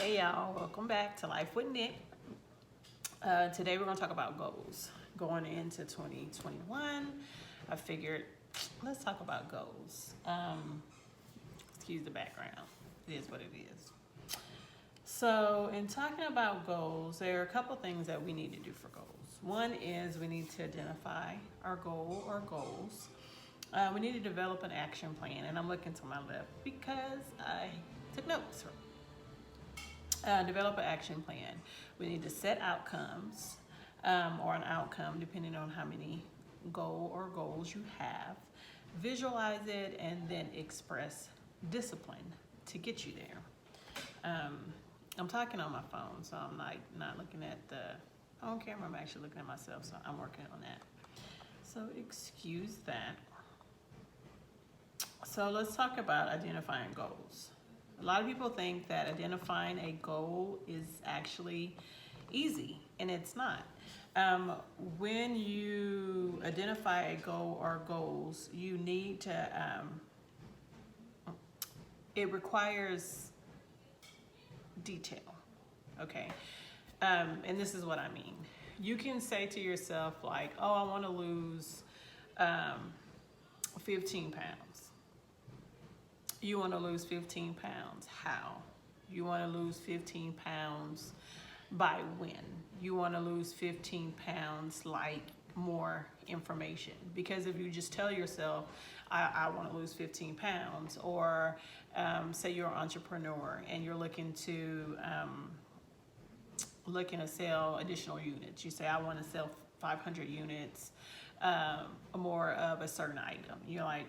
Hey y'all, welcome back to Life with Nick. Today we're going to talk about goals. Going into 2021, I figured let's talk about goals. Excuse the background, it is what it is. So in talking about goals, there are a couple things that we need to do for goals. One is we need to identify our goal or goals. We need to develop an action plan, and I'm looking to my left because I took notes. Develop an action plan. We need to set outcomes or an outcome depending on how many goals you have. Visualize it and then express discipline to get you there. I'm talking on my phone, so I'm not looking at the phone camera. I'm actually looking at myself, so I'm working on that. So excuse that. So let's talk about identifying goals. A lot of people think that identifying a goal is actually easy, and it's not. When you identify a goal or goals, you need to, it requires detail, okay? And this is what I mean. You can say to yourself like, oh, I want to lose 15 pounds. You want to lose 15 pounds. How? You want to lose 15 pounds by when? You want to lose 15 pounds like more information. Because if you just tell yourself, I want to lose 15 pounds, or say you're an entrepreneur and you're looking to sell additional units. You say, I want to sell 500 units more of a certain item. You're like,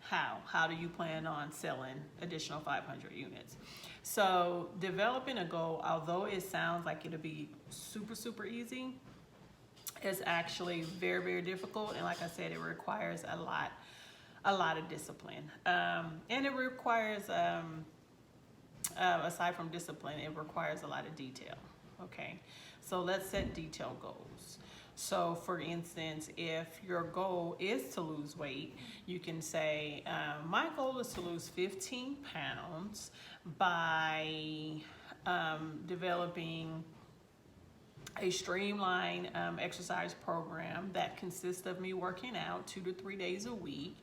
how do you plan on selling additional 500 units? So developing a goal, although it sounds like it'll be super easy, is actually very difficult. And like I said, it requires a lot of discipline. And it requires, aside from discipline, it requires a lot of detail. Okay, so let's set detailed goals. So for instance, if your goal is to lose weight, you can say, my goal is to lose 15 pounds by developing a streamlined exercise program that consists of me working out 2 to 3 days a week.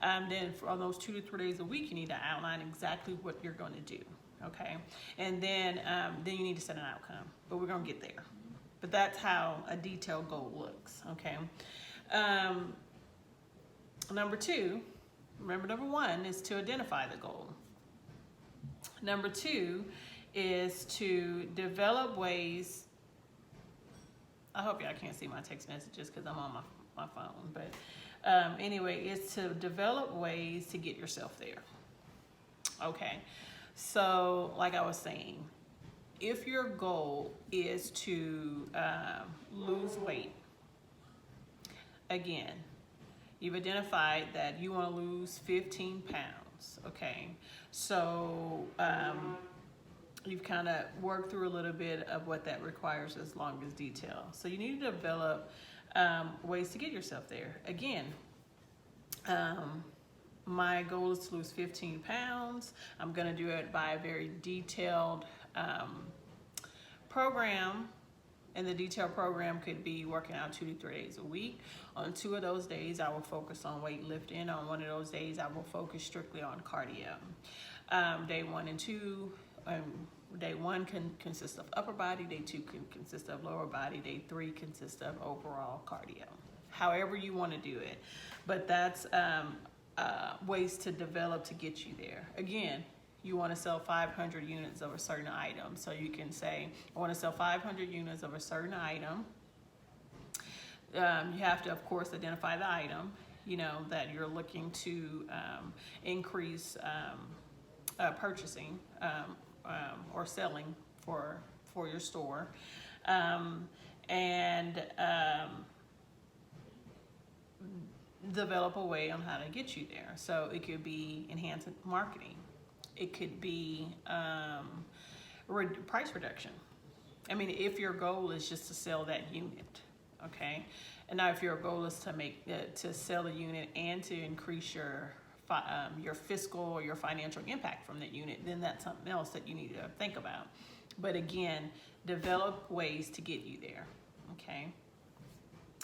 Then for those 2 to 3 days a week, you need to outline exactly what you're going to do. Okay, and then you need to set an outcome, but we're going to get there. But that's how a detailed goal looks, okay? Number one is to identify the goal. Number two is to develop ways. I hope y'all can't see my text messages because I'm on my phone. But anyway, it's to develop ways to get yourself there, okay? So like I was saying, if your goal is to lose weight, again, you've identified that you want to lose 15 pounds, okay? So you've kind of worked through a little bit of what that requires as long as detail. So you need to develop ways to get yourself there. Again, my goal is to lose 15 pounds. I'm going to do it by a very detailed program, and the detailed program could be working out 2 to 3 days a week. On 2 of those days, I will focus on weightlifting. On 1 of those days, I will focus strictly on cardio. Day 1 and 2, day 1 can consist of upper body, day 2 can consist of lower body, day 3 consists of overall cardio. However you want to do it, but that's ways to develop to get you there. Again, you want to sell 500 units of a certain item. So you can say, I want to sell 500 units of a certain item. You have to, of course, identify the item, that you're looking to increase purchasing or selling for your store. And develop a way on how to get you there. So it could be enhanced marketing. It could be price reduction. I mean, if your goal is just to sell that unit, okay? And now if your goal is to sell the unit and to increase your your fiscal or your financial impact from that unit, then that's something else that you need to think about. But again, develop ways to get you there, okay?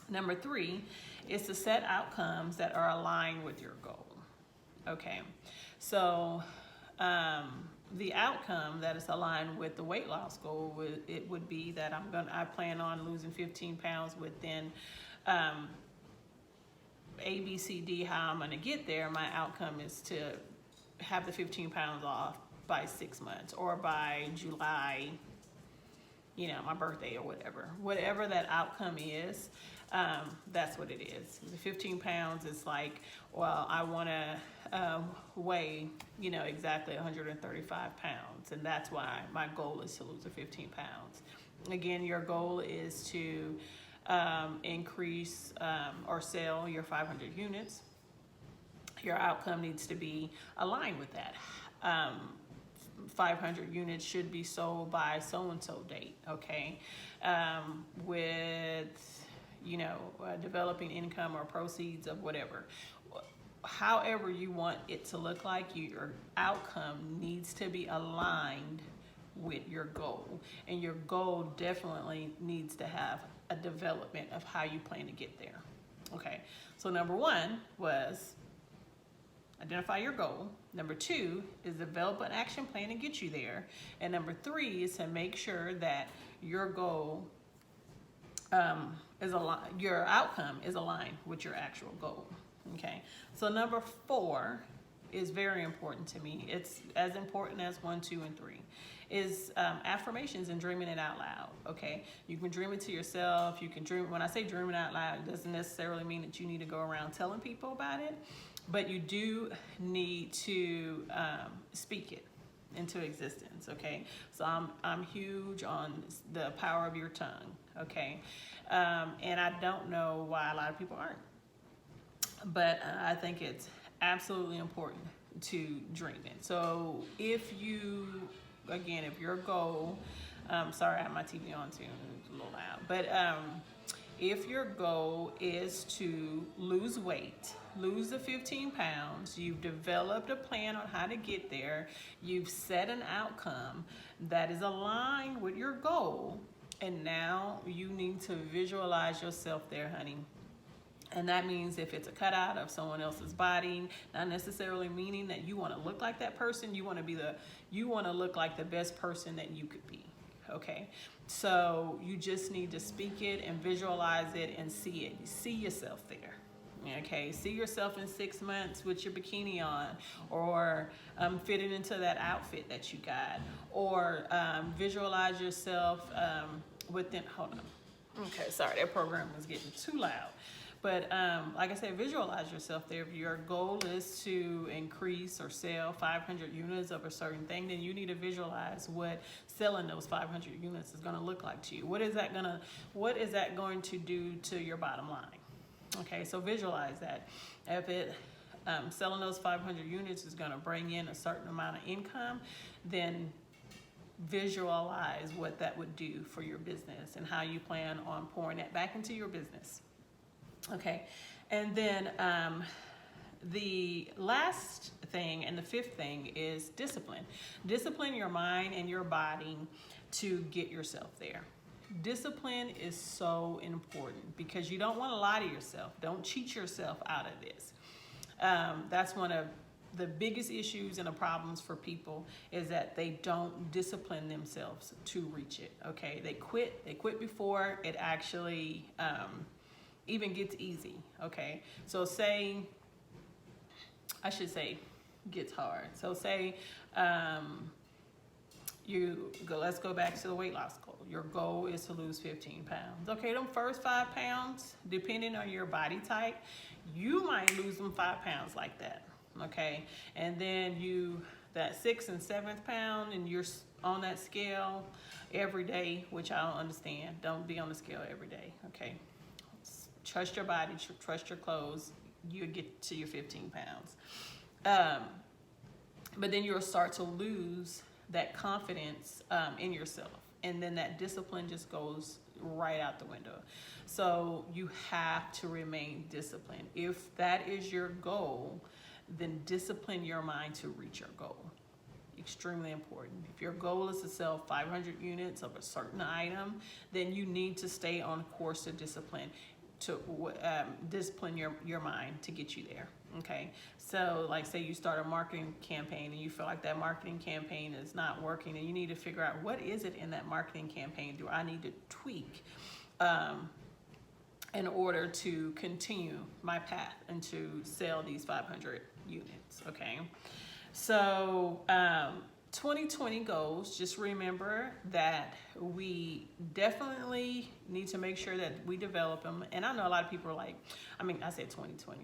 Number 3 is to set outcomes that are aligned with your goal, okay? So the outcome that is aligned with the weight loss goal, it would be that I plan on losing 15 pounds within A, B, C, D, how I'm gonna get there. My outcome is to have the 15 pounds off by 6 months or by July, my birthday or whatever that outcome is. That's what it is. The 15 pounds is like, well, I want to weigh, exactly 135 pounds. And that's why my goal is to lose the 15 pounds. Again, your goal is to increase or sell your 500 units. Your outcome needs to be aligned with that. 500 units should be sold by so-and-so date, okay? With, developing income or proceeds of whatever. However you want it to look like, your outcome needs to be aligned with your goal. And your goal definitely needs to have a development of how you plan to get there, okay? So number 1 was identify your goal. Number 2 is develop an action plan to get you there. And number 3 is to make sure that your goal your outcome is aligned with your actual goal. Okay. So number 4 is very important to me. It's as important as 1, 2, and 3. Is affirmations and dreaming it out loud. Okay. You can dream it to yourself. You can dream. When I say dreaming out loud, it doesn't necessarily mean that you need to go around telling people about it. But you do need to speak it into existence, okay? So I'm huge on the power of your tongue, okay? And I don't know why a lot of people aren't. But I think it's absolutely important to dream it. So if your goal, sorry, I have my TV on too, it's a little loud. But if your goal is to lose weight, lose the 15 pounds, you've developed a plan on how to get there, you've set an outcome that is aligned with your goal, and now you need to visualize yourself there, honey. And that means if it's a cutout of someone else's body, not necessarily meaning that you want to look like that person, you want to look like the best person that you could be. Okay, so you just need to speak it and visualize it and see it. See yourself there. Okay, see yourself in 6 months with your bikini on, or fitting into that outfit that you got, or visualize yourself within. Hold on. Okay, sorry, that program was getting too loud. But like I said, visualize yourself there. If your goal is to increase or sell 500 units of a certain thing, then you need to visualize what selling those 500 units is going to look like to you. What is that going to do to your bottom line? Okay, so visualize that. If selling those 500 units is going to bring in a certain amount of income, then visualize what that would do for your business and how you plan on pouring that back into your business. Okay, and then the last thing and the 5th thing is discipline. Discipline your mind and your body to get yourself there. Discipline is so important because you don't want to lie to yourself. Don't cheat yourself out of this. That's one of the biggest issues and the problems for people, is that they don't discipline themselves to reach it. Okay, they quit before it actually even gets easy. Okay, so gets hard. So let's go back to the weight loss goal. Your goal is to lose 15 pounds. Okay, them first 5 pounds, depending on your body type, you might lose them 5 pounds like that. Okay, and then that 6th and 7th pound, and you're on that scale every day, which I don't understand. Don't be on the scale every day. Okay, trust your body, trust your clothes. You'll get to your 15 pounds. But then you'll start to lose that confidence in yourself. And then that discipline just goes right out the window. So you have to remain disciplined. If that is your goal, then discipline your mind to reach your goal. Extremely important. If your goal is to sell 500 units of a certain item, then you need to stay on course to discipline your mind to get you there. Okay, so like say you start a marketing campaign and you feel like that marketing campaign is not working, and you need to figure out what is it in that marketing campaign do I need to tweak in order to continue my path and to sell these 500 units. Okay, so 2020 goals, just remember that we definitely need to make sure that we develop them. And I know a lot of people are like, I said 2020.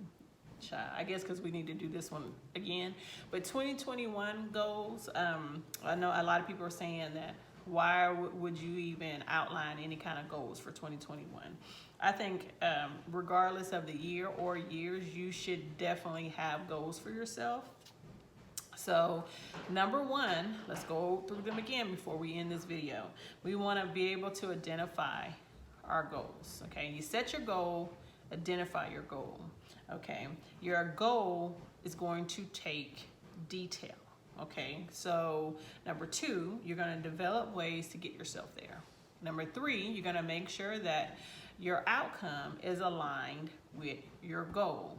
I guess because we need to do this one again. But 2021 goals, I know a lot of people are saying that why would you even outline any kind of goals for 2021? I think regardless of the year or years, you should definitely have goals for yourself. So number one, let's go through them again before we end this video. We want to be able to identify our goals. Okay, you set your goal, identify your goal. Okay, your goal is going to take detail. Okay, so number two, you're going to develop ways to get yourself there. Number three, you're going to make sure that your outcome is aligned with your goal.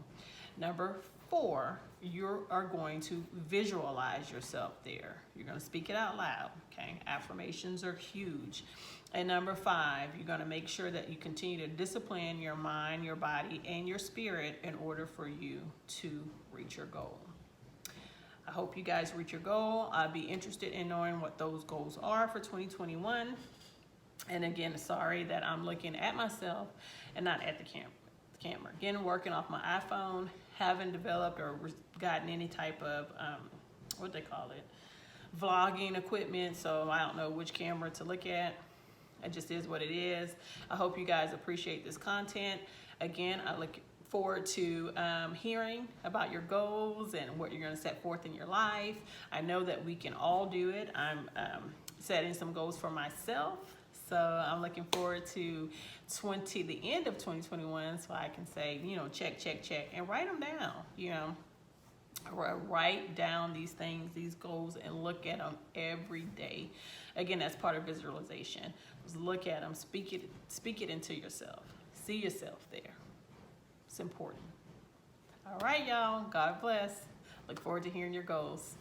Number four, you are going to visualize yourself there. You're going to speak it out loud. Okay, affirmations are huge. And number five, you're going to make sure that you continue to discipline your mind, your body, and your spirit in order for you to reach your goal. I hope you guys reach your goal. I'd be interested in knowing what those goals are for 2021. And again, sorry that I'm looking at myself and not at the camera. Again, working off my iPhone, haven't developed or gotten any type of, what they call it, vlogging equipment, so I don't know which camera to look at. It just is what it is. I hope you guys appreciate this content. Again, I look forward to hearing about your goals and what you're going to set forth in your life. I know that we can all do it. I'm setting some goals for myself, so I'm looking forward to the end of 2021, so I can say, check, check, check, and write them down. Write down these things, these goals, and look at them every day. Again, that's part of visualization. Just look at them, speak it into yourself. See yourself there. It's important. All right, y'all. God bless. Look forward to hearing your goals.